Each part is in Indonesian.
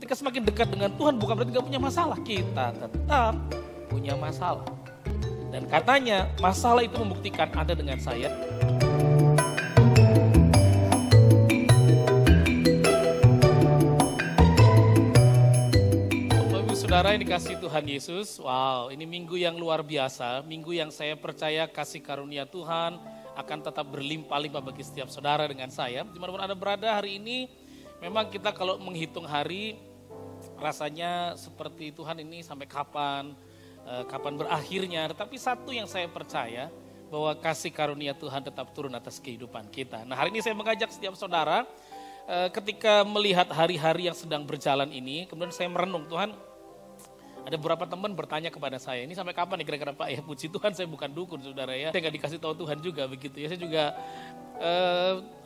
ketika semakin dekat dengan Tuhan bukan berarti gak punya masalah. Kita tetap punya masalah. Dan katanya masalah itu membuktikan Anda dengan saya. Saudara yang dikasih Tuhan Yesus, wow, ini minggu yang luar biasa, minggu yang saya percaya kasih karunia Tuhan akan tetap berlimpah-limpah bagi setiap saudara dengan saya. Dimanapun Anda berada hari ini, memang kita kalau menghitung hari, rasanya seperti Tuhan ini sampai kapan berakhirnya. Tetapi satu yang saya percaya, bahwa kasih karunia Tuhan tetap turun atas kehidupan kita. Nah hari ini saya mengajak setiap saudara, ketika melihat hari-hari yang sedang berjalan ini, kemudian saya merenung, Tuhan, ada beberapa teman bertanya kepada saya, ini sampai kapan nih kira-kira Pak? Ya puji Tuhan saya bukan dukun saudara ya. Saya gak dikasih tahu Tuhan juga begitu ya. Saya juga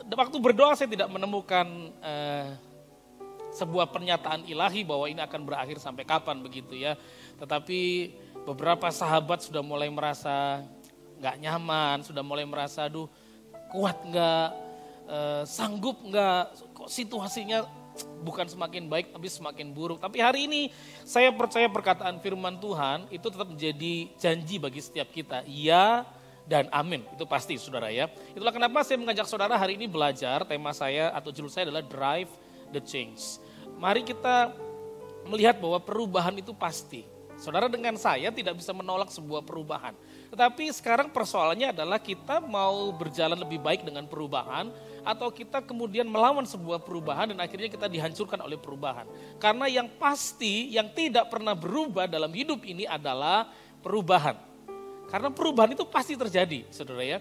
waktu berdoa saya tidak menemukan sebuah pernyataan ilahi bahwa ini akan berakhir sampai kapan begitu ya. Tetapi beberapa sahabat sudah mulai merasa gak nyaman, sudah mulai merasa aduh kuat gak, sanggup gak, kok situasinya bukan semakin baik tapi semakin buruk. Tapi hari ini saya percaya perkataan firman Tuhan itu tetap menjadi janji bagi setiap kita. Iya dan amin. Itu pasti saudara ya. Itulah kenapa saya mengajak saudara hari ini belajar. Tema saya atau judul saya adalah Drive the Change. Mari kita melihat bahwa perubahan itu pasti. Saudara dengan saya tidak bisa menolak sebuah perubahan. Tetapi sekarang persoalannya adalah kita mau berjalan lebih baik dengan perubahan atau kita kemudian melawan sebuah perubahan dan akhirnya kita dihancurkan oleh perubahan. Karena yang pasti yang tidak pernah berubah dalam hidup ini adalah perubahan. Karena perubahan itu pasti terjadi, saudara ya.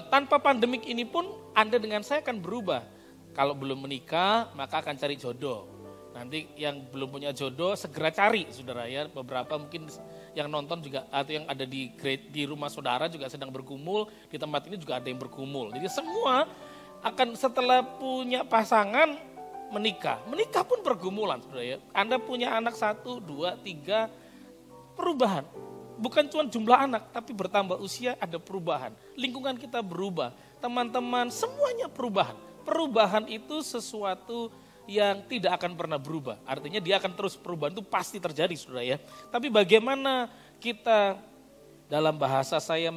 Tanpa pandemik ini pun Anda dengan saya akan berubah. Kalau belum menikah maka akan cari jodoh. Nanti yang belum punya jodoh segera cari, saudara ya. Beberapa mungkin yang nonton juga atau yang ada di rumah saudara juga sedang bergumul, di tempat ini juga ada yang bergumul. Jadi semua akan setelah punya pasangan menikah pun pergumulan, saudara ya. Anda punya anak 1, 2, 3, perubahan. Bukan cuma jumlah anak, tapi bertambah usia ada perubahan. Lingkungan kita berubah, teman-teman semuanya perubahan. Perubahan itu sesuatu yang tidak akan pernah berubah. Artinya dia akan terus, perubahan itu pasti terjadi, saudara ya. Tapi bagaimana kita dalam bahasa saya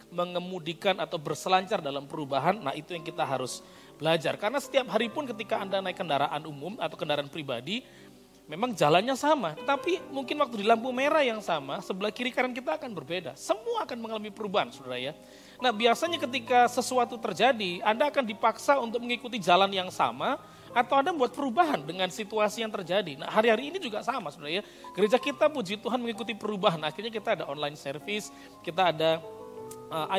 mengemudikan atau berselancar dalam perubahan, nah itu yang kita harus belajar. Karena setiap hari pun ketika Anda naik kendaraan umum atau kendaraan pribadi, memang jalannya sama. Tapi mungkin waktu di lampu merah yang sama, sebelah kiri kanan kita akan berbeda. Semua akan mengalami perubahan, saudara ya. Nah biasanya ketika sesuatu terjadi, Anda akan dipaksa untuk mengikuti jalan yang sama, atau Anda membuat perubahan dengan situasi yang terjadi. Nah hari-hari ini juga sama sebenarnya. Gereja kita puji Tuhan mengikuti perubahan. Akhirnya kita ada online service, kita ada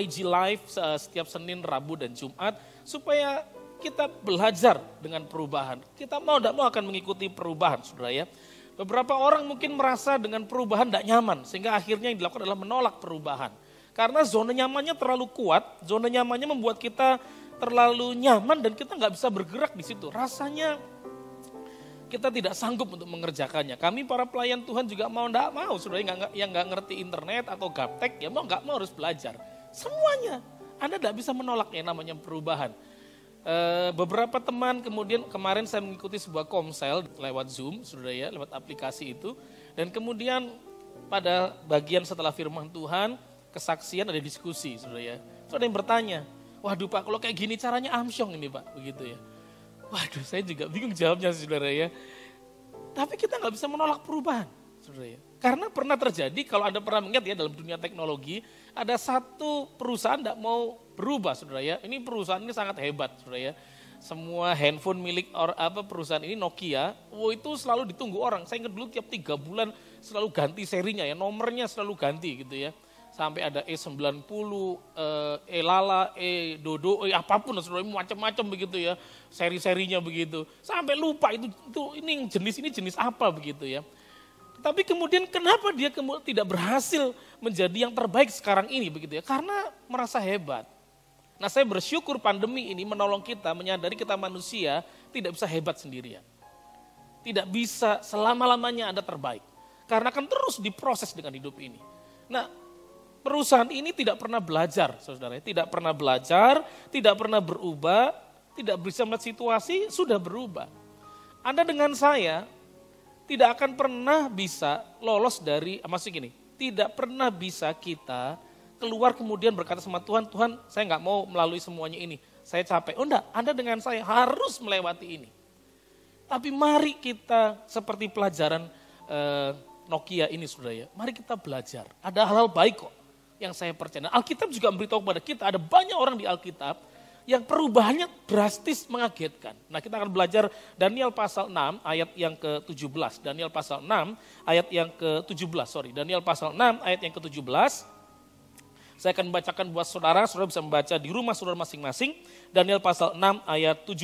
IG Live setiap Senin, Rabu, dan Jumat. Supaya kita belajar dengan perubahan. Kita mau tidak mau akan mengikuti perubahan, saudara ya. Beberapa orang mungkin merasa dengan perubahan tidak nyaman. Sehingga akhirnya yang dilakukan adalah menolak perubahan. Karena zona nyamannya terlalu kuat, zona nyamannya membuat kita terlalu nyaman dan kita nggak bisa bergerak di situ. Rasanya kita tidak sanggup untuk mengerjakannya. Kami para pelayan Tuhan juga mau nggak mau, saudara yang nggak ngerti internet atau gaptek ya mau nggak mau harus belajar. Semuanya, Anda tidak bisa menolak yang namanya perubahan. Beberapa teman kemudian kemarin saya mengikuti sebuah komsel lewat Zoom, saudara ya, lewat aplikasi itu. Dan kemudian pada bagian setelah firman Tuhan, kesaksian ada diskusi, saudara ya. Terus ada yang bertanya, waduh Pak, kalau kayak gini caranya amsyong ini Pak, begitu ya. Waduh, saya juga bingung jawabnya saudara ya. Tapi kita nggak bisa menolak perubahan, saudara ya. Karena pernah terjadi, kalau Anda pernah mengingat ya dalam dunia teknologi, ada satu perusahaan nggak mau berubah, saudara ya. Ini perusahaan ini sangat hebat, saudara ya. Semua handphone milik perusahaan ini Nokia, itu selalu ditunggu orang. Saya ingat dulu tiap 3 bulan selalu ganti serinya ya, nomornya selalu ganti gitu ya. Sampai ada E90, E-Lala, E-Dodo, apapun, macam-macam begitu ya, seri-serinya begitu. Sampai lupa ini jenis apa begitu ya. Tapi kemudian kenapa dia tidak berhasil menjadi yang terbaik sekarang ini begitu ya? Karena merasa hebat. Nah saya bersyukur pandemi ini menolong kita menyadari kita manusia tidak bisa hebat sendirian. Tidak bisa selama-lamanya Anda terbaik. Karena akan terus diproses dengan hidup ini. Nah, perusahaan ini tidak pernah belajar, saudara. Tidak pernah belajar, tidak pernah berubah, tidak bisa melihat situasi, sudah berubah. Anda dengan saya tidak akan pernah bisa lolos dari, maksud gini, tidak pernah bisa kita keluar kemudian berkata sama Tuhan, Tuhan saya nggak mau melalui semuanya ini, saya capek. Oh enggak, Anda dengan saya harus melewati ini. Tapi mari kita seperti pelajaran Nokia ini saudara ya, mari kita belajar. Ada hal-hal baik kok yang saya percaya. Nah, Alkitab juga memberitahu kepada kita, ada banyak orang di Alkitab yang perubahannya drastis mengagetkan. Nah kita akan belajar Daniel pasal 6 ayat yang ke-17. Daniel pasal 6 ayat yang ke-17, Daniel pasal 6 ayat yang ke-17. Saya akan membacakan buat saudara bisa membaca di rumah saudara masing-masing. Daniel pasal 6 ayat 17.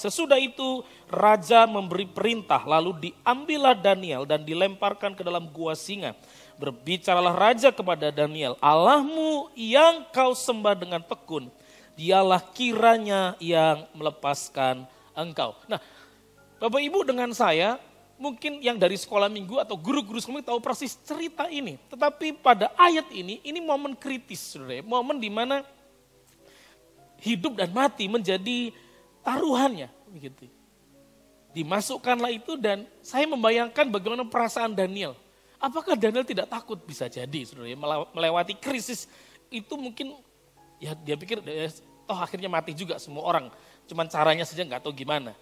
Sesudah itu raja memberi perintah, lalu diambillah Daniel dan dilemparkan ke dalam gua singa. Berbicaralah raja kepada Daniel, Allahmu yang kau sembah dengan tekun, dialah kiranya yang melepaskan engkau. Nah, Bapak Ibu dengan saya, mungkin yang dari sekolah minggu atau guru-guru sekolah minggu tahu persis cerita ini. Tetapi pada ayat ini momen kritis, saudara. Momen di mana hidup dan mati menjadi taruhannya. Begitu. Dimasukkanlah itu dan saya membayangkan bagaimana perasaan Daniel. Apakah Daniel tidak takut? Bisa jadi, saudara. Melewati krisis itu mungkin, ya dia pikir, toh akhirnya mati juga semua orang. Cuman caranya saja nggak tahu gimana.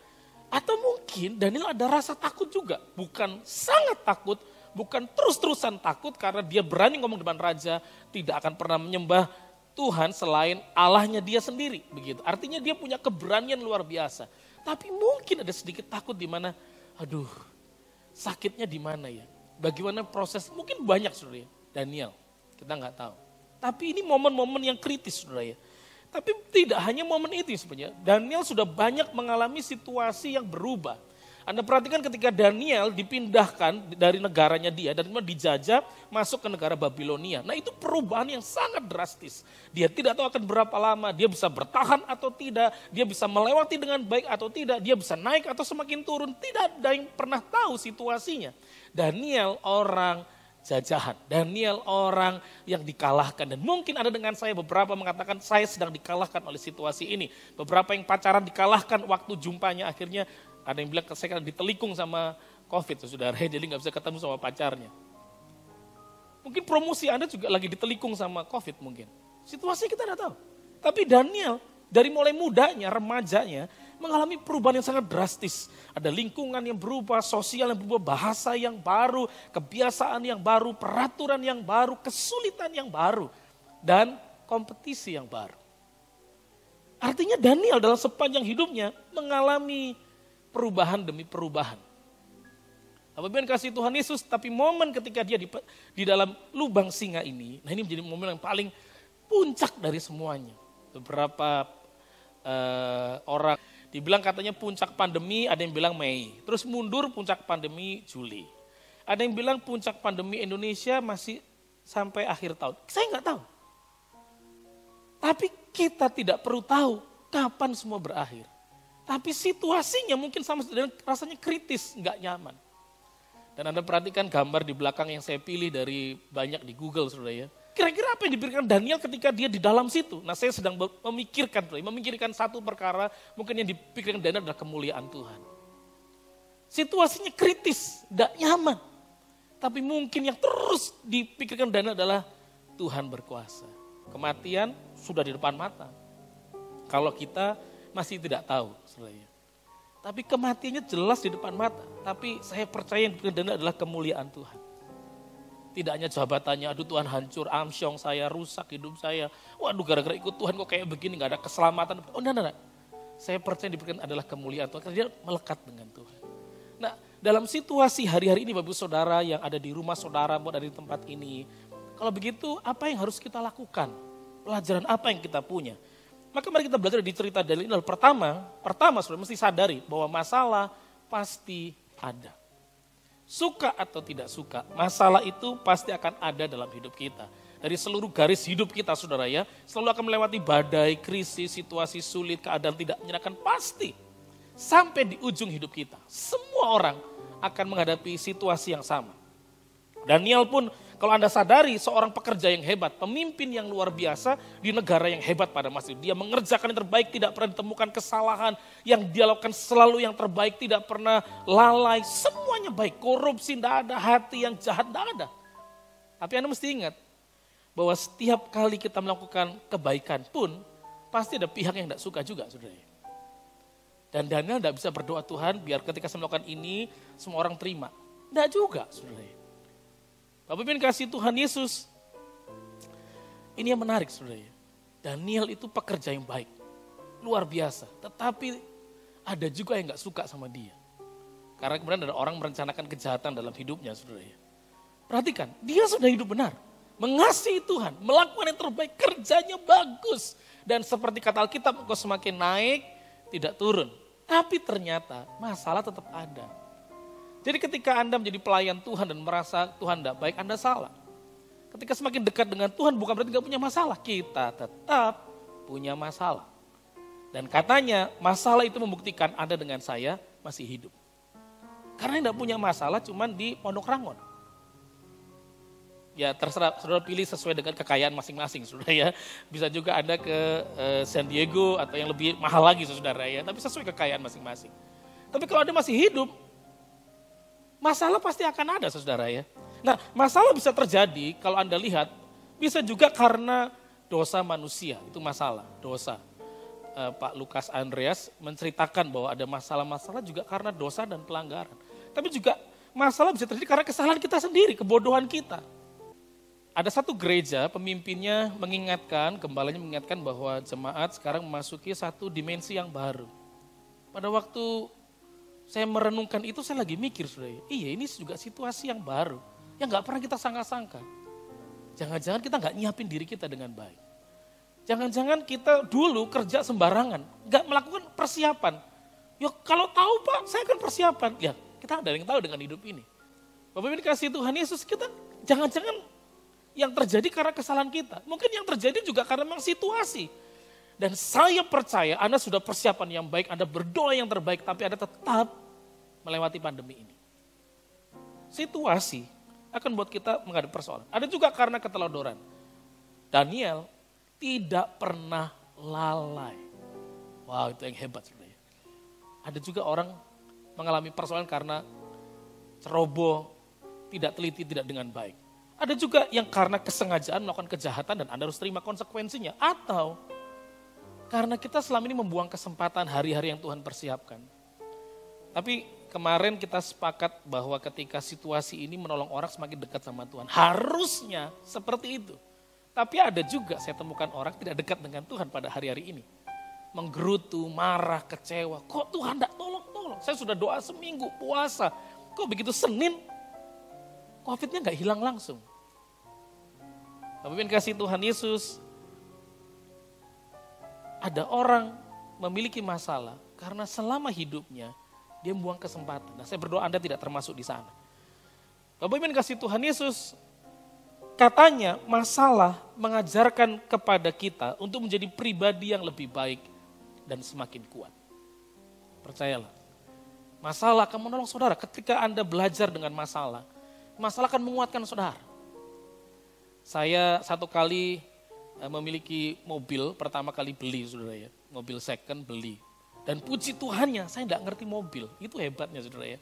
Atau mungkin Daniel ada rasa takut juga, bukan sangat takut, bukan terus-terusan takut karena dia berani ngomong depan raja, tidak akan pernah menyembah Tuhan selain Allahnya dia sendiri, begitu. Artinya dia punya keberanian luar biasa. Tapi mungkin ada sedikit takut di mana, aduh, sakitnya di mana ya? Bagaimana proses? Mungkin banyak saudara ya, Daniel, kita nggak tahu. Tapi ini momen-momen yang kritis saudara ya. Tapi tidak hanya momen itu sebenarnya. Daniel sudah banyak mengalami situasi yang berubah. Anda perhatikan ketika Daniel dipindahkan dari negaranya dia dan dijajah masuk ke negara Babilonia. Nah itu perubahan yang sangat drastis. Dia tidak tahu akan berapa lama, dia bisa bertahan atau tidak, dia bisa melewati dengan baik atau tidak, dia bisa naik atau semakin turun. Tidak ada yang pernah tahu situasinya. Daniel orang jajahan. Daniel orang yang dikalahkan. Dan mungkin ada dengan saya beberapa mengatakan saya sedang dikalahkan oleh situasi ini. Beberapa yang pacaran dikalahkan waktu jumpanya akhirnya ada yang bilang saya kan ditelikung sama COVID saudara. Jadi gak bisa ketemu sama pacarnya. Mungkin promosi Anda juga lagi ditelikung sama COVID mungkin. Situasi kita tidak tahu. Tapi Daniel dari mulai mudanya, remajanya mengalami perubahan yang sangat drastis. Ada lingkungan yang berubah, sosial yang berubah, bahasa yang baru, kebiasaan yang baru, peraturan yang baru, kesulitan yang baru, dan kompetisi yang baru. Artinya Daniel dalam sepanjang hidupnya mengalami perubahan demi perubahan. Apabila kasih Tuhan Yesus, tapi momen ketika dia di dalam lubang singa ini, nah ini menjadi momen yang paling puncak dari semuanya. Beberapa orang dibilang katanya puncak pandemi, ada yang bilang Mei. Terus mundur puncak pandemi Juli. Ada yang bilang puncak pandemi Indonesia masih sampai akhir tahun. Saya nggak tahu. Tapi kita tidak perlu tahu kapan semua berakhir. Tapi situasinya mungkin sama dengan rasanya kritis, nggak nyaman. Dan Anda perhatikan gambar di belakang yang saya pilih dari banyak di Google, saudara ya. Kira-kira apa yang diberikan Daniel ketika dia di dalam situ? Nah saya sedang memikirkan satu perkara, mungkin yang dipikirkan Daniel adalah kemuliaan Tuhan. Situasinya kritis, tidak nyaman. Tapi mungkin yang terus dipikirkan Daniel adalah Tuhan berkuasa. Kematian sudah di depan mata. Kalau kita masih tidak tahu, saudara. Tapi kematiannya jelas di depan mata. Tapi saya percaya yang diberikan Daniel adalah kemuliaan Tuhan. Tidak hanya jabatannya, aduh Tuhan hancur, amsyong saya, rusak hidup saya. Waduh gara-gara ikut Tuhan kok kayak begini, gak ada keselamatan. Oh enggak. Saya percaya yang diberikan adalah kemuliaan Tuhan, karena dia melekat dengan Tuhan. Nah dalam situasi hari-hari ini Bapak Saudara yang ada di rumah saudara, mau ada di tempat ini. Kalau begitu apa yang harus kita lakukan? Pelajaran apa yang kita punya? Maka mari kita belajar di cerita Daniel. Pertama saudara mesti sadari bahwa masalah pasti ada. Suka atau tidak suka, masalah itu pasti akan ada dalam hidup kita. Dari seluruh garis hidup kita saudara ya, selalu akan melewati badai, krisis, situasi sulit, keadaan tidak menyenangkan, pasti. Sampai di ujung hidup kita, semua orang akan menghadapi situasi yang sama. Daniel pun Kalau Anda sadari seorang pekerja yang hebat, pemimpin yang luar biasa di negara yang hebat pada masa itu. Dia mengerjakan yang terbaik, tidak pernah ditemukan kesalahan. Yang dia lakukan selalu yang terbaik, tidak pernah lalai. Semuanya baik, korupsi tidak ada, hati yang jahat tidak ada. Tapi Anda mesti ingat bahwa setiap kali kita melakukan kebaikan pun pasti ada pihak yang tidak suka juga, saudara. Dan Daniel tidak bisa berdoa, Tuhan biar ketika saya melakukan ini semua orang terima. Tidak juga, saudara. Bapak Ibu kasih Tuhan Yesus, ini yang menarik, saudara. Daniel itu pekerja yang baik, luar biasa. Tetapi ada juga yang gak suka sama dia. Karena kemudian ada orang merencanakan kejahatan dalam hidupnya, saudara. Perhatikan, dia sudah hidup benar, mengasihi Tuhan, melakukan yang terbaik, kerjanya bagus. Dan seperti kata Alkitab, kok semakin naik, tidak turun. Tapi ternyata masalah tetap ada. Jadi ketika Anda menjadi pelayan Tuhan dan merasa Tuhan tidak baik, Anda salah. Ketika semakin dekat dengan Tuhan bukan berarti tidak punya masalah. Kita tetap punya masalah. Dan katanya masalah itu membuktikan Anda dengan saya masih hidup. Karena tidak punya masalah cuman di Pondok Rangon. Ya terserah, saudara pilih sesuai dengan kekayaan masing-masing, saudara ya. Bisa juga Anda ke San Diego atau yang lebih mahal lagi, saudara ya. Tapi sesuai kekayaan masing-masing. Tapi kalau Anda masih hidup, masalah pasti akan ada, saudara ya. Nah, masalah bisa terjadi kalau Anda lihat, bisa juga karena dosa manusia, itu masalah, dosa. Pak Lukas Andreas menceritakan bahwa ada masalah-masalah juga karena dosa dan pelanggaran. Tapi juga masalah bisa terjadi karena kesalahan kita sendiri, kebodohan kita. Ada satu gereja, pemimpinnya mengingatkan, gembalanya mengingatkan bahwa jemaat sekarang memasuki satu dimensi yang baru. Pada waktu saya merenungkan itu, saya lagi mikir, saudara. Iya, ini juga situasi yang baru, yang gak pernah kita sangka-sangka. Jangan-jangan kita gak nyiapin diri kita dengan baik. Jangan-jangan kita dulu kerja sembarangan, gak melakukan persiapan. Ya kalau tahu Pak, saya akan persiapan. Ya kita ada yang tahu dengan hidup ini. Bapak Ibu dikasih Tuhan Yesus, kita jangan-jangan yang terjadi karena kesalahan kita. Mungkin yang terjadi juga karena memang situasi. Dan saya percaya Anda sudah persiapan yang baik, Anda berdoa yang terbaik, tapi Anda tetap melewati pandemi ini. Situasi akan buat kita menghadapi persoalan. Ada juga karena keteledoran. Daniel tidak pernah lalai. Wow, itu yang hebat sebenarnya. Ada juga orang mengalami persoalan karena ceroboh, tidak teliti, tidak dengan baik. Ada juga yang karena kesengajaan melakukan kejahatan dan Anda harus terima konsekuensinya. Atau karena kita selama ini membuang kesempatan hari-hari yang Tuhan persiapkan. Tapi kemarin kita sepakat bahwa ketika situasi ini menolong orang semakin dekat sama Tuhan. Harusnya seperti itu. Tapi ada juga saya temukan orang tidak dekat dengan Tuhan pada hari-hari ini. Menggerutu, marah, kecewa. Kok Tuhan tidak tolong-tolong? Saya sudah doa seminggu, puasa. Kok begitu Senin, COVID-nya nggak hilang langsung. Tapi kasih Tuhan Yesus, ada orang memiliki masalah karena selama hidupnya dia membuang kesempatan. Nah, saya berdoa Anda tidak termasuk di sana. Bapak Ibu kasih Tuhan Yesus, katanya masalah mengajarkan kepada kita untuk menjadi pribadi yang lebih baik dan semakin kuat. Percayalah, masalah akan menolong saudara ketika Anda belajar dengan masalah. Masalah akan menguatkan saudara. Saya satu kali memiliki mobil, pertama kali beli saudara ya. Mobil second beli. Dan puji Tuhannya saya tidak ngerti mobil. Itu hebatnya saudara ya.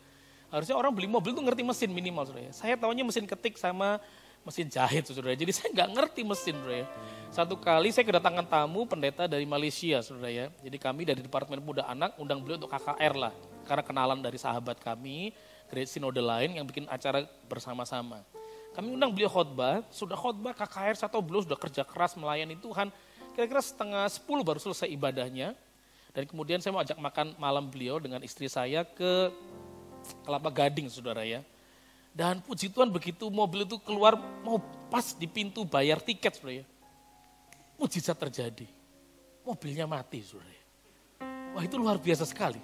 Harusnya orang beli mobil itu ngerti mesin minimal saudara ya. Saya tahunya mesin ketik sama mesin jahit saudara. Jadi saya nggak ngerti mesin saudara ya. Satu kali saya kedatangan tamu pendeta dari Malaysia saudara ya. Jadi kami dari Departemen Muda Anak undang beliau untuk KKR lah. Karena kenalan dari sahabat kami, Great Synode lain yang bikin acara bersama-sama. Kami undang beliau khotbah, sudah khotbah KKR, saya tahu beliau sudah kerja keras melayani Tuhan. Kira-kira 9:30 baru selesai ibadahnya. Dan kemudian saya mau ajak makan malam beliau dengan istri saya ke Kelapa Gading saudara ya. Dan puji Tuhan begitu mobil itu keluar mau pas di pintu bayar tiket saudara ya. Mujizat terjadi. Mobilnya mati saudara ya. Wah itu luar biasa sekali.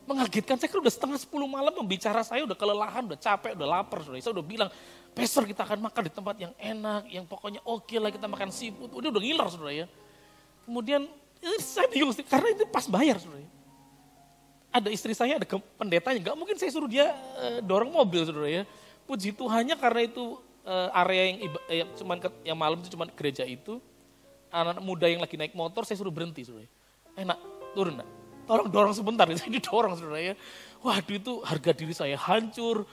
Mengagetkan, saya kira udah 9:30 malam pembicara saya udah kelelahan, udah capek, udah lapar saudara. Saya udah bilang, Pastor kita akan makan di tempat yang enak, yang pokoknya oke lah kita makan seafood. Udah ngiler saudara ya. Kemudian saya bingung karena itu pas bayar saudara. Ada istri saya, ada pendetanya, gak mungkin saya suruh dia dorong mobil saudara ya. Puji Tuhannya karena itu area yang malam itu cuman gereja itu, anak-anak muda yang lagi naik motor saya suruh berhenti, saudara. Nak, turun nak. Tolong dorong sebentar, ini dorong saudara ya. Waduh itu harga diri saya hancur,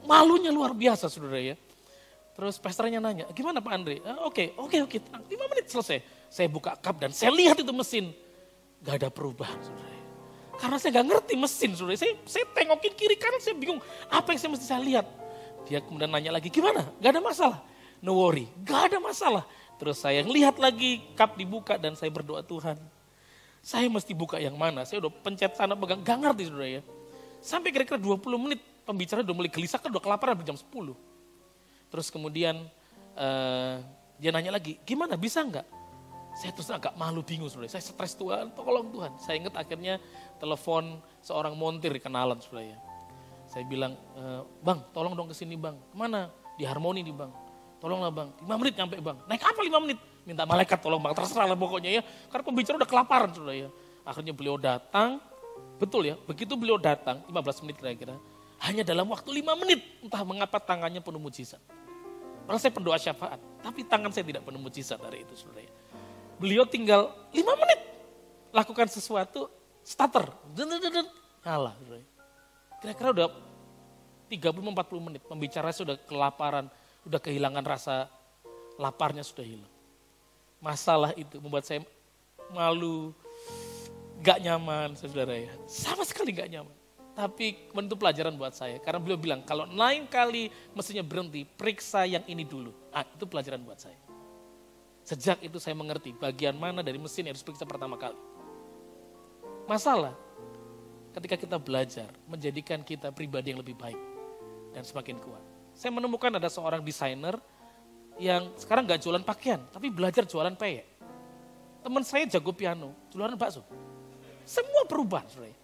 malunya luar biasa saudara ya. Terus pastornya nanya, gimana Pak Andre? Oke, 5 menit selesai. Saya buka kap dan saya lihat itu mesin, gak ada perubahan saudara ya. Karena saya gak ngerti mesin saudara, saya tengokin kiri kanan, saya bingung apa yang saya mesti saya lihat. Dia kemudian nanya lagi, gimana? Gak ada masalah? No worry, gak ada masalah. Terus saya lihat lagi, kap dibuka dan saya berdoa, Tuhan, saya mesti buka yang mana? Saya udah pencet sana pegang, gak ngerti saudara ya. Sampai kira-kira 20 menit pembicara udah mulai gelisah, kan udah kelaparan jam 10. Terus kemudian dia nanya lagi, gimana bisa enggak? Saya terus agak malu bingung saudara, saya stres Tuhan, tolong Tuhan. Saya ingat akhirnya telepon seorang montir kenalan saudara ya. Saya bilang, bang tolong dong kesini bang, kemana? Di Harmoni nih bang, tolonglah bang, 5 menit nyampe bang. Naik apa 5 menit? Minta malaikat tolong bang, terserah lah pokoknya ya. Karena pembicara udah kelaparan saudara ya. Akhirnya beliau datang, betul ya, begitu beliau datang, 15 menit kira-kira. Hanya dalam waktu 5 menit, entah mengapa tangannya penuh mujizat. Padahal saya pendoa syafaat, tapi tangan saya tidak penuh mujizat hari itu saudara ya. Beliau tinggal 5 menit, lakukan sesuatu, starter, nyala saudara ya. Kira-kira udah 30-40 menit, pembicara sudah kelaparan, udah kehilangan rasa laparnya sudah hilang. Masalah itu membuat saya malu, gak nyaman saudara ya. Sama sekali gak nyaman. Tapi itu pelajaran buat saya. Karena beliau bilang kalau lain kali mestinya berhenti, periksa yang ini dulu. Itu pelajaran buat saya. Sejak itu saya mengerti bagian mana dari mesin yang harus periksa pertama kali. Masalah ketika kita belajar menjadikan kita pribadi yang lebih baik dan semakin kuat. Saya menemukan ada seorang desainer yang sekarang gak jualan pakaian, tapi belajar jualan peyek. Teman saya jago piano, jualan bakso. Semua perubahan, saudara.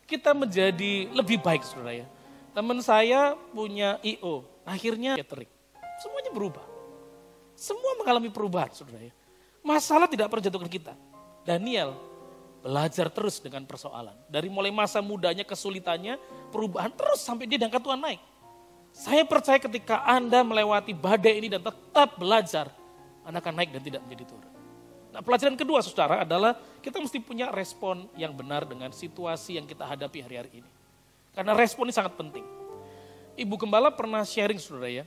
Kita menjadi lebih baik, saudara ya. Teman saya punya IO, akhirnya catering. Semuanya berubah. Semua mengalami perubahan, saudara ya. Masalah tidak pernah jatuhkan kita. Daniel belajar terus dengan persoalan. Dari mulai masa mudanya, kesulitannya, perubahan terus sampai dia diangkat Tuhan naik. Saya percaya ketika Anda melewati badai ini dan tetap belajar, Anda akan naik dan tidak menjadi turun. Nah, pelajaran kedua saudara adalah kita mesti punya respon yang benar dengan situasi yang kita hadapi hari-hari ini. Karena respon ini sangat penting. Ibu Gembala pernah sharing saudara ya,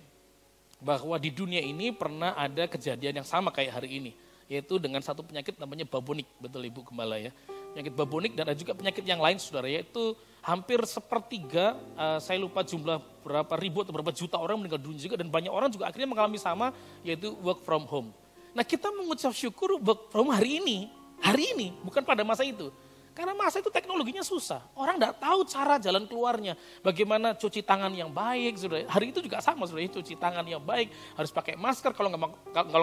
bahwa di dunia ini pernah ada kejadian yang sama kayak hari ini. Yaitu dengan satu penyakit namanya babonik, betul Ibu Gembala ya. Penyakit babonik dan ada juga penyakit yang lain saudara, yaitu hampir sepertiga, saya lupa jumlah berapa ribu atau berapa juta orang meninggal dunia juga. Dan banyak orang juga akhirnya mengalami sama, yaitu work from home. Nah kita mengucap syukur work from hari ini, bukan pada masa itu. Karena masa itu teknologinya susah, orang tidak tahu cara jalan keluarnya. Bagaimana cuci tangan yang baik, saudara. Hari itu juga sama, saudara. Cuci tangan yang baik, harus pakai masker. Kalau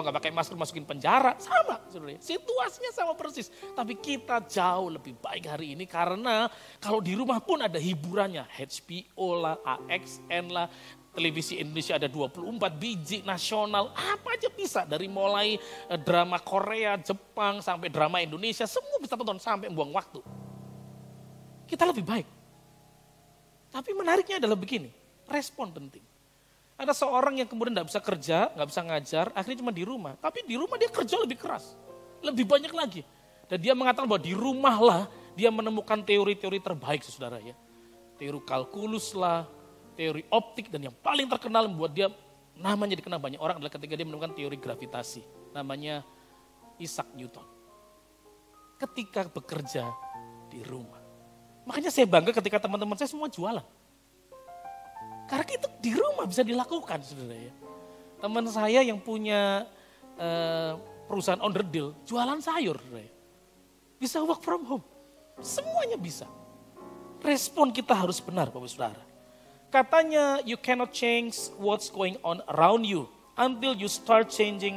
nggak pakai masker masukin penjara, sama, saudara. Situasinya sama persis. Tapi kita jauh lebih baik hari ini karena kalau di rumah pun ada hiburannya, HBO lah, AXN lah. Televisi Indonesia ada 24 biji nasional, apa aja bisa. Dari mulai drama Korea, Jepang, sampai drama Indonesia, semua bisa tonton sampai buang waktu. Kita lebih baik. Tapi menariknya adalah begini, respon penting. Ada seorang yang kemudian gak bisa kerja, gak bisa ngajar, akhirnya cuma di rumah. Tapi di rumah dia kerja lebih keras, lebih banyak lagi. Dan dia mengatakan bahwa di rumahlah dia menemukan teori-teori terbaik, saudara ya. Teori kalkulus lah, teori optik, dan yang paling terkenal membuat dia namanya dikenal banyak orang adalah ketika dia menemukan teori gravitasi. Namanya Isaac Newton. Ketika bekerja di rumah. Makanya saya bangga ketika teman-teman saya semua jualan. Karena itu di rumah bisa dilakukan saudara ya. Teman saya yang punya perusahaan onderdil, jualan sayur. Saudara ya. Bisa work from home. Semuanya bisa. Respon kita harus benar Bapak Saudara. Katanya you cannot change what's going on around you until you start changing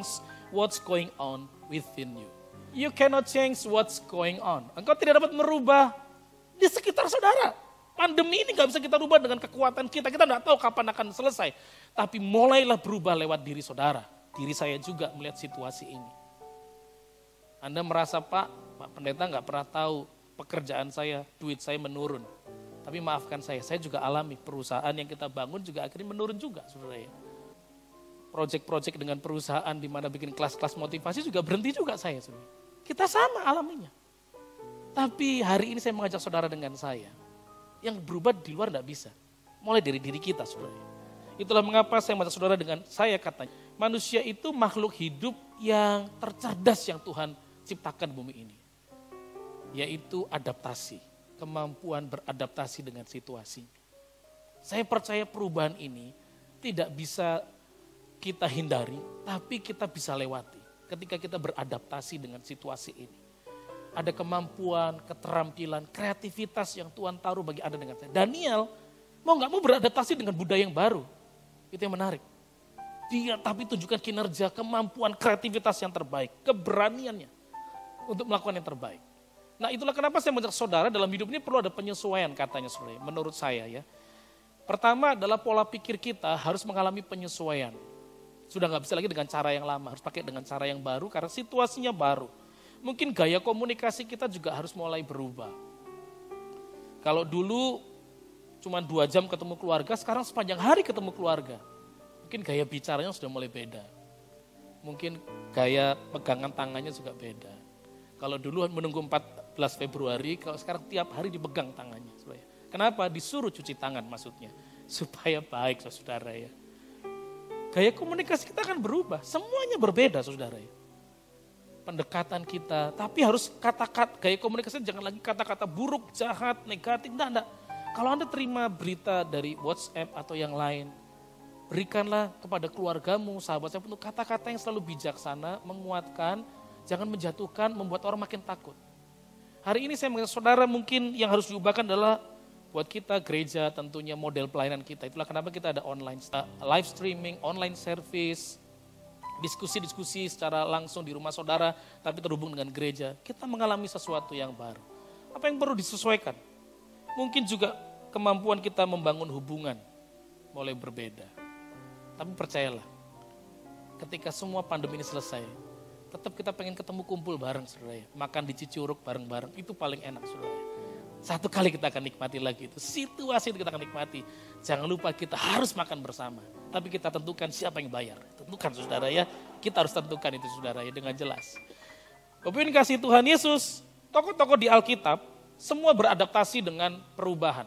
what's going on within you. You cannot change what's going on. Engkau tidak dapat merubah di sekitar saudara. Pandemi ini gak bisa kita rubah dengan kekuatan kita. Kita gak tahu kapan akan selesai. Tapi mulailah berubah lewat diri saudara. Diri saya juga melihat situasi ini. Anda merasa Pak Pendeta gak pernah tahu pekerjaan saya, duit saya menurun. Tapi maafkan saya juga alami perusahaan yang kita bangun juga akhirnya menurun juga saudara ya. project-project dengan perusahaan di mana bikin kelas-kelas motivasi juga berhenti juga saya. Kita sama alaminya. Tapi hari ini saya mengajak saudara dengan saya. Yang berubah di luar tidak bisa. Mulai dari diri kita saudara. Itulah mengapa saya mengajak saudara dengan saya katanya. Manusia itu makhluk hidup yang tercerdas yang Tuhan ciptakan bumi ini. Yaitu adaptasi. Kemampuan beradaptasi dengan situasi. Saya percaya perubahan ini tidak bisa kita hindari, tapi kita bisa lewati ketika kita beradaptasi dengan situasi ini. Ada kemampuan, keterampilan, kreativitas yang Tuhan taruh bagi Anda dengan saya. Daniel mau gak mau beradaptasi dengan budaya yang baru. Itu yang menarik. Dia tapi tunjukkan kinerja, kemampuan, kreativitas yang terbaik, keberaniannya untuk melakukan yang terbaik. Nah itulah kenapa saya mengajak saudara dalam hidup ini perlu ada penyesuaian katanya saudara, menurut saya ya. Pertama adalah pola pikir kita harus mengalami penyesuaian. Sudah gak bisa lagi dengan cara yang lama, harus pakai dengan cara yang baru karena situasinya baru. Mungkin gaya komunikasi kita juga harus mulai berubah. Kalau dulu cuma 2 jam ketemu keluarga, sekarang sepanjang hari ketemu keluarga. Mungkin gaya bicaranya sudah mulai beda. Mungkin gaya pegangan tangannya juga beda. Kalau dulu menunggu 14 Februari, kalau sekarang tiap hari dipegang tangannya. Kenapa? Disuruh cuci tangan maksudnya. Supaya baik saudara ya. Gaya komunikasi kita akan berubah, semuanya berbeda saudara ya. Pendekatan kita, tapi harus kata-kata, gaya komunikasi jangan lagi kata-kata buruk, jahat, negatif, enggak. Kalau Anda terima berita dari WhatsApp atau yang lain, berikanlah kepada keluargamu, sahabat saya untuk kata-kata yang selalu bijaksana, menguatkan, jangan menjatuhkan, membuat orang makin takut. Hari ini saya mengatakan saudara mungkin yang harus diubahkan adalah buat kita gereja tentunya model pelayanan kita. Itulah kenapa kita ada online, live streaming, online service, diskusi-diskusi secara langsung di rumah saudara, tapi terhubung dengan gereja. Kita mengalami sesuatu yang baru. Apa yang perlu disesuaikan? Mungkin juga kemampuan kita membangun hubungan mulai berbeda. Tapi percayalah, ketika semua pandemi ini selesai, tetap kita pengen ketemu kumpul bareng saudara ya. Makan di Cicurug bareng-bareng, itu paling enak saudara ya. Satu kali kita akan nikmati lagi itu. Situasi itu kita akan nikmati. Jangan lupa kita harus makan bersama. Tapi kita tentukan siapa yang bayar. Tentukan saudara ya. Kita harus tentukan itu saudara ya dengan jelas. Bapak Ibu kasih Tuhan Yesus. Tokoh-tokoh di Alkitab semua beradaptasi dengan perubahan.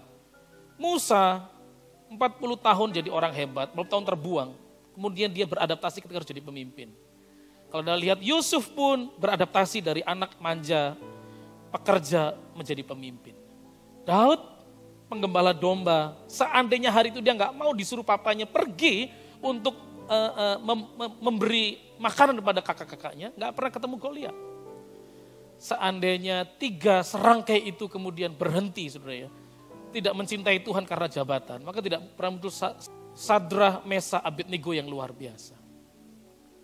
Musa 40 tahun jadi orang hebat. Berapa tahun terbuang. Kemudian dia beradaptasi ketika harus jadi pemimpin. Kalau Anda lihat Yusuf pun beradaptasi dari anak manja, pekerja menjadi pemimpin. Daud, penggembala domba, seandainya hari itu dia nggak mau disuruh papanya pergi untuk memberi makanan kepada kakak-kakaknya, nggak pernah ketemu Goliat. Seandainya 3 serangkai itu kemudian berhenti, saudara ya, tidak mencintai Tuhan karena jabatan, maka tidak pernah muncul Sadrah, Mesa, Abednego yang luar biasa.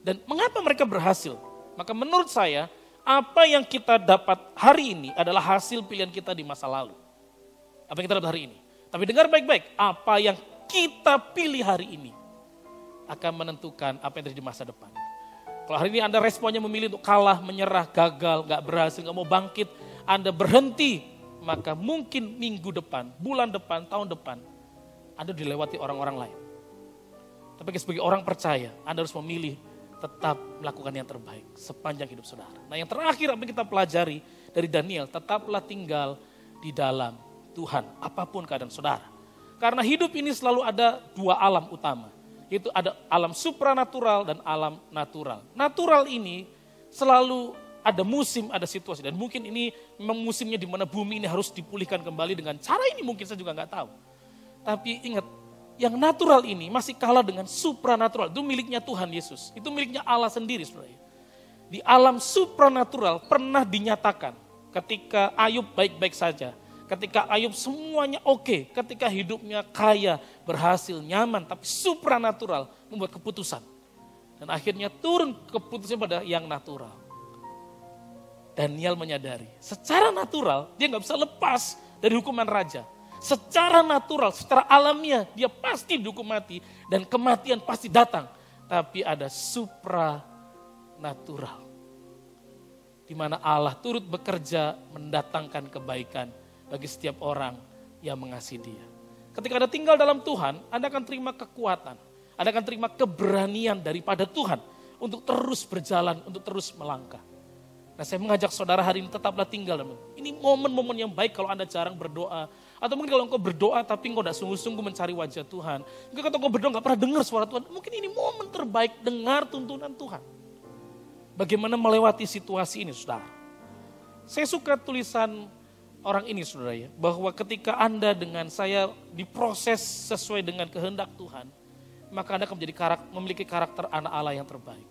Dan mengapa mereka berhasil? Maka menurut saya, apa yang kita dapat hari ini adalah hasil pilihan kita di masa lalu. Apa yang kita dapat hari ini. Tapi dengar baik-baik, apa yang kita pilih hari ini akan menentukan apa yang terjadi di masa depan. Kalau hari ini Anda responnya memilih untuk kalah, menyerah, gagal, gak berhasil, gak mau bangkit, Anda berhenti, maka mungkin minggu depan, bulan depan, tahun depan, Anda dilewati orang-orang lain. Tapi sebagai orang percaya, Anda harus memilih tetap melakukan yang terbaik sepanjang hidup saudara. Nah yang terakhir apa yang kita pelajari dari Daniel, tetaplah tinggal di dalam Tuhan, apapun keadaan saudara. Karena hidup ini selalu ada 2 alam utama, yaitu ada alam supranatural dan alam natural. Natural ini selalu ada musim, ada situasi, dan mungkin ini memang musimnya di mana bumi ini harus dipulihkan kembali dengan cara ini mungkin saya juga nggak tahu. Tapi ingat, yang natural ini masih kalah dengan supranatural. Itu miliknya Tuhan Yesus. Itu miliknya Allah sendiri saudara. Di alam supranatural pernah dinyatakan ketika Ayub baik-baik saja. Ketika Ayub semuanya oke. Ketika hidupnya kaya, berhasil, nyaman. Tapi supranatural membuat keputusan. Dan akhirnya turun keputusan pada yang natural. Daniel menyadari secara natural dia gak bisa lepas dari hukuman raja. Secara natural, secara alamiah dia pasti dihukum mati dan kematian pasti datang. Tapi ada supranatural. Di mana Allah turut bekerja mendatangkan kebaikan bagi setiap orang yang mengasihi Dia. Ketika Anda tinggal dalam Tuhan, Anda akan terima kekuatan. Anda akan terima keberanian daripada Tuhan untuk terus berjalan, untuk terus melangkah. Nah, saya mengajak saudara hari ini tetaplah tinggal. Ini momen-momen yang baik kalau Anda jarang berdoa. Atau mungkin kalau engkau berdoa tapi engkau tidak sungguh-sungguh mencari wajah Tuhan. Mungkin kalau engkau berdoa gak pernah dengar suara Tuhan. Mungkin ini momen terbaik dengar tuntunan Tuhan. Bagaimana melewati situasi ini, saudara. Saya suka tulisan orang ini, saudara ya. Bahwa ketika Anda dengan saya diproses sesuai dengan kehendak Tuhan, maka Anda akan memiliki karakter anak Allah yang terbaik.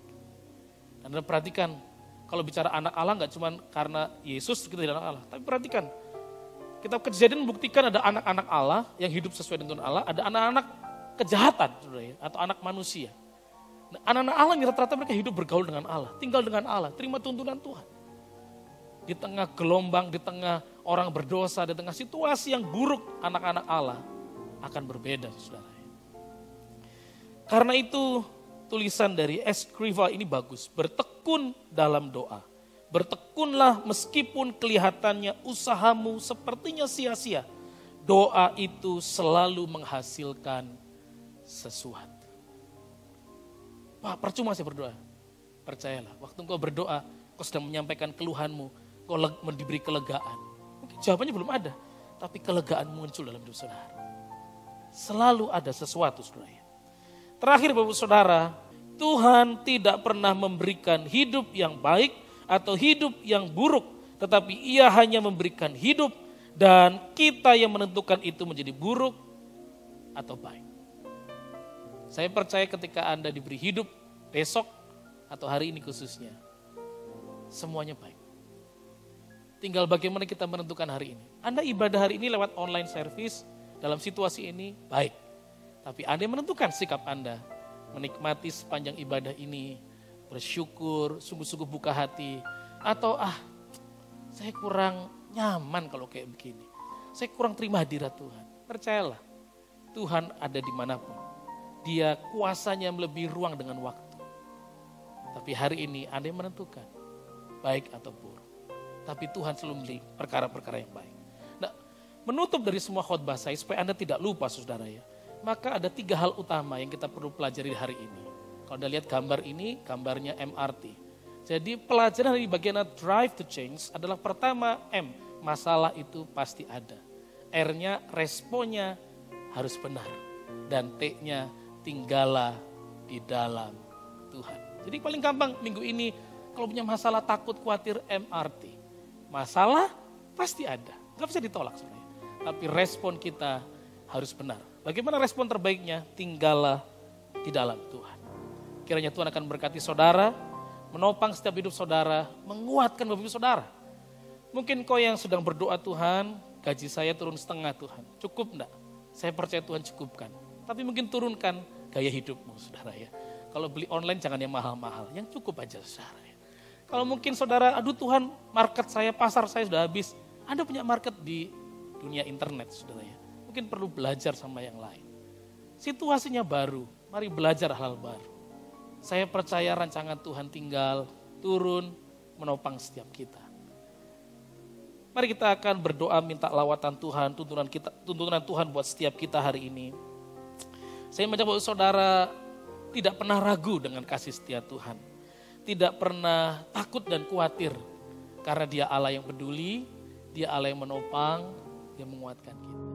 Dan Anda perhatikan, kalau bicara anak Allah gak cuma karena Yesus kita tidak anak Allah. Tapi perhatikan, kitab Kejadian membuktikan ada anak-anak Allah yang hidup sesuai dengan Allah, ada anak-anak kejahatan, saudara ya, atau anak manusia. Nah, anak-anak Allah ini rata-rata mereka hidup bergaul dengan Allah, tinggal dengan Allah, terima tuntunan Tuhan. Di tengah gelombang, di tengah orang berdosa, di tengah situasi yang buruk, anak-anak Allah akan berbeda, saudara. Karena itu tulisan dari Escriva ini bagus, bertekun dalam doa. Bertekunlah meskipun kelihatannya usahamu sepertinya sia-sia. Doa itu selalu menghasilkan sesuatu. Wah, percuma saya berdoa. Percayalah, waktu engkau berdoa, engkau sedang menyampaikan keluhanmu, engkau diberi kelegaan. Mungkin jawabannya belum ada, tapi kelegaan muncul dalam hidup saudara. Selalu ada sesuatu, saudara. Terakhir Bapak Saudara, Tuhan tidak pernah memberikan hidup yang baik atau hidup yang buruk, tetapi Ia hanya memberikan hidup dan kita yang menentukan itu menjadi buruk atau baik. Saya percaya ketika Anda diberi hidup besok atau hari ini khususnya, semuanya baik. Tinggal bagaimana kita menentukan hari ini. Anda ibadah hari ini lewat online service dalam situasi ini baik. Tapi Anda menentukan sikap Anda, menikmati sepanjang ibadah ini, bersyukur, sungguh-sungguh buka hati, atau saya kurang nyaman kalau kayak begini, saya kurang terima hadirat Tuhan. Percayalah, Tuhan ada dimanapun, Dia kuasanya melebihi ruang dengan waktu. Tapi hari ini Anda menentukan, baik atau buruk. Tapi Tuhan selalu memilih perkara-perkara yang baik. Nah, menutup dari semua khotbah saya, supaya Anda tidak lupa saudara ya, maka ada 3 hal utama yang kita perlu pelajari hari ini. Kalau Anda lihat gambar ini, gambarnya MRT. Jadi pelajaran dari bagian drive to change adalah pertama M, masalah itu pasti ada. R-nya responnya harus benar. Dan T-nya tinggallah di dalam Tuhan. Jadi paling gampang minggu ini kalau punya masalah takut khawatir MRT. Masalah pasti ada, gak bisa ditolak sebenarnya. Tapi respon kita harus benar. Bagaimana respon terbaiknya? Tinggallah di dalam Tuhan. Kiranya Tuhan akan berkati saudara, menopang setiap hidup saudara, menguatkan Bapak Ibu saudara. Mungkin kau yang sedang berdoa, Tuhan, gaji saya turun setengah Tuhan. Cukup enggak? Saya percaya Tuhan cukupkan. Tapi mungkin turunkan gaya hidupmu saudara ya. Kalau beli online jangan yang mahal-mahal, yang cukup aja saudara ya. Kalau mungkin saudara, aduh Tuhan market saya, pasar saya sudah habis. Anda punya market di dunia internet saudara ya. Mungkin perlu belajar sama yang lain. Situasinya baru, mari belajar hal baru. Saya percaya rancangan Tuhan tinggal turun menopang setiap kita. Mari kita akan berdoa minta lawatan Tuhan, tuntunan Tuhan buat setiap kita hari ini. Saya mencoba saudara tidak pernah ragu dengan kasih setia Tuhan. Tidak pernah takut dan khawatir. Karena Dia Allah yang peduli, Dia Allah yang menopang, Dia menguatkan kita.